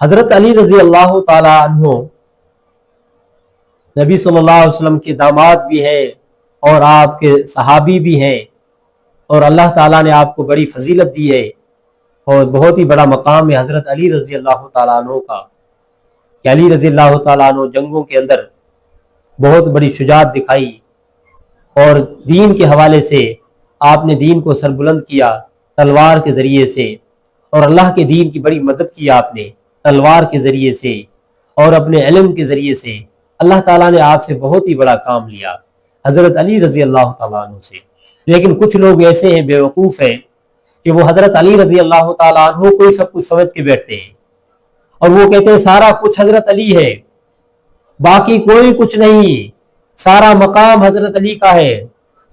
حضرت علی رضی اللہ تعالیٰ عنہ نبی صلی اللہ علیہ وسلم کے داماد بھی ہیں اور آپ کے صحابی بھی ہیں، اور اللہ تعالیٰ نے آپ کو بڑی فضیلت دی ہے اور بہت ہی بڑا مقام ہے حضرت علی رضی اللہ تعالیٰ عنہ کا، کہ علی رضی اللہ تعالیٰ عنہ جنگوں کے اندر بہت بڑی شجاعت دکھائی اور دین کے حوالے سے آپ نے دین کو سربلند کیا تلوار کے ذریعے سے، اور اللہ کے دین کی بڑی مدد کی آپ نے تلوار کے ذریعے سے اور اپنے علم کے ذریعے سے۔ اللہ تعالیٰ نے آپ سے بہت ہی بڑا کام لیا حضرت علی رضی اللہ تعالیٰ عنہ سے۔ لیکن کچھ لوگ ایسے ہیں بیوقوف ہیں کہ وہ حضرت علی رضی اللہ تعالیٰ عنہ کو ہی سب کچھ سمجھ کے بیٹھتے ہیں، اور وہ کہتے ہیں سارا کچھ حضرت علی ہے، باقی کوئی کچھ نہیں، سارا مقام حضرت علی کا ہے،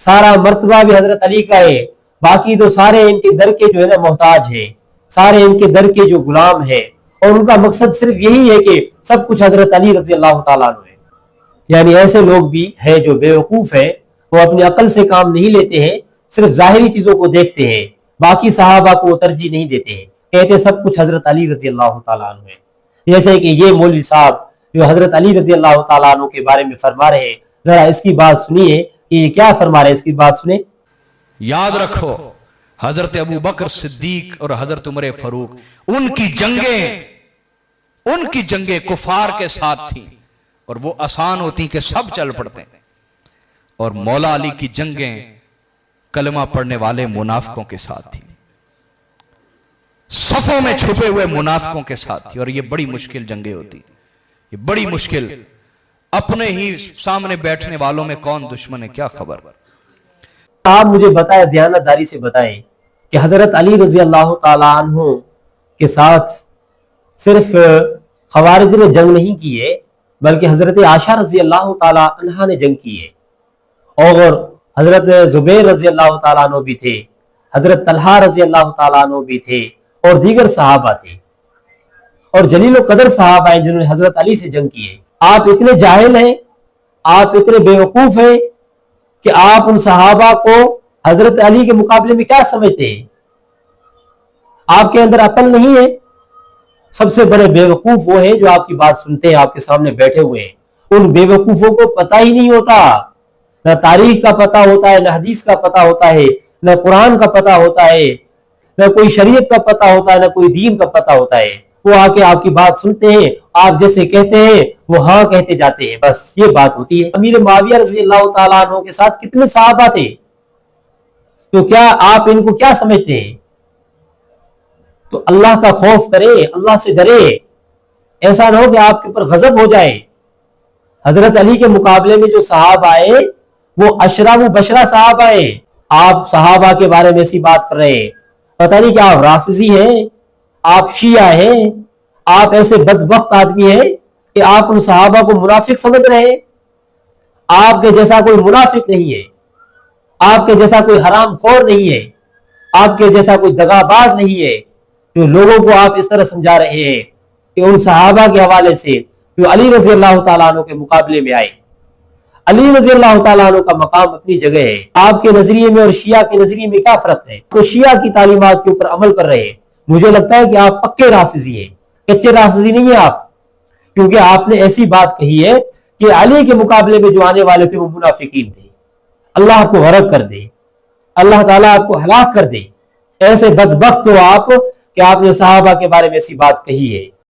سارا مرتبہ بھی حضرت علی کا ہے، باقی تو سارے ان کے در کے جو ہے نا محتاج ہیں، سارے ان کے در کے جو غلام ہیں، اور ان کا مقصد صرف یہی ہے کہ سب کچھ حضرت علی رضی اللہ تعالیٰ عنہ ہے۔ یعنی ایسے لوگ بھی ہیں جو بیوقوف ہیں، وہ اپنی عقل سے کام نہیں لیتے ہیں، صرف ظاہری چیزوں کو دیکھتے ہیں، باقی صحابہ کو ترجیح نہیں دیتے ہیں، کہتے ہیں سب کچھ حضرت علی رضی اللہ تعالیٰ عنہ ہے۔ جیسے کہ یہ مولوی صاحب جو حضرت علی رضی اللہ تعالیٰ عنہ کے بارے میں فرما رہے ہیں، ذرا اس کی بات سنیے کہ یہ کیا فرما رہے ہیں، اس کی بات سنیں۔ یاد رکھو حضرت ابو بکر صدیق اور حضرت عمر فاروق ان کی جنگیں کفار کے ساتھ تھیں، اور وہ آسان ہوتی کہ سب چل پڑتے ہیں، اور مولا علی کی جنگیں کلمہ پڑھنے والے منافقوں کے ساتھ تھی، صفوں میں چھپے ہوئے منافقوں کے ساتھ تھی، اور یہ بڑی مشکل جنگیں ہوتی، یہ بڑی مشکل، اپنے ہی سامنے بیٹھنے والوں میں کون دشمن ہے کیا خبر۔ آپ مجھے بتائیں، دیانت داری سے بتائیں کہ حضرت علی رضی اللہ تعالیٰ عنہ کے ساتھ صرف خوارج نے جنگ نہیں کی ہے، بلکہ حضرت عائشہ رضی اللہ تعالیٰ عنہ نے جنگ کی ہے، اور حضرت زبیر رضی اللہ تعالیٰ عنہ بھی تھے، حضرت طلحہ رضی اللہ تعالیٰ عنہ بھی تھے، اور دیگر صحابہ تھے، اور جلیل و قدر صحابہ ہیں جنہوں نے حضرت علی سے جنگ کی ہے۔ آپ اتنے جاہل ہیں، آپ اتنے بیوقوف ہیں کہ آپ ان صحابہ کو حضرت علی کے مقابلے میں کیا سمجھتے ہیں؟ آپ کے اندر عقل نہیں ہے۔ سب سے بڑے بیوقوف وہ ہیں جو آپ کی بات سنتے ہیں، آپ کے سامنے بیٹھے ہوئے ہیں۔ ان بیوقوفوں کو پتہ ہی نہیں ہوتا، نہ تاریخ کا پتہ ہوتا ہے، نہ حدیث کا پتہ ہوتا ہے، نہ قرآن کا پتہ ہوتا ہے، نہ کوئی شریعت کا پتہ ہوتا ہے، نہ کوئی دین کا پتہ ہوتا ہے۔ وہ آ کے آپ کی بات سنتے ہیں، آپ جیسے کہتے ہیں وہ ہاں کہتے جاتے ہیں، بس یہ بات ہوتی ہے۔ امیر معاویہ رضی اللہ تعالیٰ عنہ کے ساتھ کتنے صحابہ تھے، تو کیا آپ ان کو کیا سمجھتے ہیں؟ تو اللہ کا خوف کرے، اللہ سے ڈرے، ایسا نہ ہو کہ آپ کے اوپر غضب ہو جائے۔ حضرت علی کے مقابلے میں جو صحابہ آئے وہ اشراف و بشرا صحابہ آئے، آپ صحابہ کے بارے میں ایسی بات کر رہے ہیں، پتہ نہیں کہ آپ رافضی ہیں، آپ شیعہ ہیں، آپ ایسے بدبخت آدمی ہیں کہ آپ ان صحابہ کو منافق سمجھ رہے ہیں۔ آپ کے جیسا کوئی منافق نہیں ہے، آپ کے جیسا کوئی حرام خور نہیں ہے، آپ کے جیسا کوئی دغاباز نہیں ہے، جو لوگوں کو آپ اس طرح سمجھا رہے ہیں کہ ان صحابہ کے حوالے سے جو علی رضی اللہ تعالیٰ عنہ کے مقابلے میں آئے۔ علی رضی اللہ تعالیٰ عنہ کا مقام اپنی جگہ ہے، آپ کے نظریے میں اور شیعہ کے نظریے میں کیا فرق ہے؟ تو شیعہ کی تعلیمات کے اوپر عمل کر رہے ہیں، مجھے لگتا ہے کہ آپ پکے رافضی ہیں، کچے رافضی نہیں ہیں آپ، کیونکہ آپ نے ایسی بات کہی ہے کہ علی کے مقابلے میں جو آنے والے تھے وہ منافقین تھے۔ اللہ آپ کو غرق کر دے، اللہ تعالیٰ آپ کو ہلاک کر دے، ایسے بدبخت ہو آپ کہ آپ نے صحابہ کے بارے میں ایسی بات کہی ہے۔